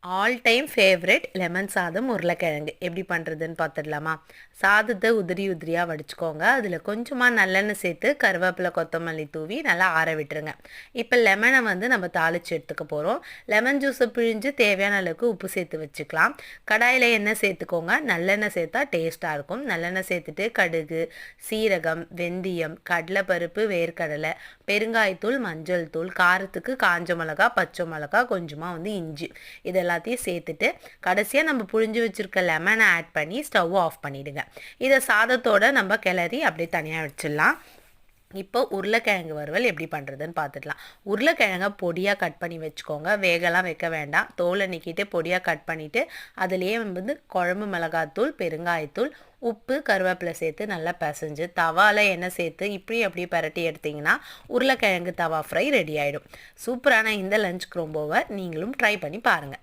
All time favourite lemon சாதம் உருளைக்கிழங்கு எப்படி பண்ணுறதுன்னு பார்த்துடலாமா? சாதத்தை உதிரி உதிரியாக வடிச்சுக்கோங்க. அதில் கொஞ்சமாக நல்லெண்ணெய் சேர்த்து கருவேப்பிலை கொத்தமல்லி தூவி நல்லா ஆற விட்டுருங்க. இப்போ லெமனை நம்ம தாளித்து எடுத்துக்க போகிறோம். லெமன் ஜூஸை பிழிஞ்சு தேவையான அளவுக்கு உப்பு சேர்த்து வச்சுக்கலாம். கடாயில் எண்ணெய் சேர்த்துக்கோங்க. நல்லெண்ணெய் சேர்த்தா டேஸ்ட்டாக இருக்கும். நல்லெண்ணெய் சேர்த்துட்டு கடுகு, சீரகம், வெந்தயம், கடலைப்பருப்பு, வேர்க்கடலை, பெருங்காயத்தூள், மஞ்சள் தூள், காரத்துக்கு காஞ்ச மிளகா, பச்சை மிளகா, கொஞ்சமாக இஞ்சி இதெல்லாம் எல்லாத்தையும் சேர்த்துட்டு கடைசியாக நம்ம புழிஞ்சு வச்சுருக்க லெமனை ஆட் பண்ணி ஸ்டவ் ஆஃப் பண்ணிவிடுங்க. இதை சாதத்தோடு நம்ம கிளறி அப்படியே தனியாக வச்சிடலாம். இப்போ உருளைக்கிழங்கு வறுவல் எப்படி பண்ணுறதுன்னு பார்த்துக்கலாம். உருளைக்கிழங்கை பொடியாக கட் பண்ணி வச்சுக்கோங்க. வேகலாம் வைக்க வேண்டாம். தோலை நீக்கிட்டு பொடியாக கட் பண்ணிவிட்டு அதிலேயே குழம்பு மிளகாத்தூள், பெருங்காயத்தூள், உப்பு, கருவேப்பிலை சேர்த்து நல்லா பிசைஞ்சு தவாவில் எண்ணெய் சேர்த்து இப்படி அப்படியே பரட்டி எடுத்திங்கன்னா உருளைக்கிழங்கு தவா ஃப்ரை ரெடி ஆகிடும். சூப்பரான இந்த லஞ்ச் க்ரோம்போவை நீங்களும் ட்ரை பண்ணி பாருங்கள்.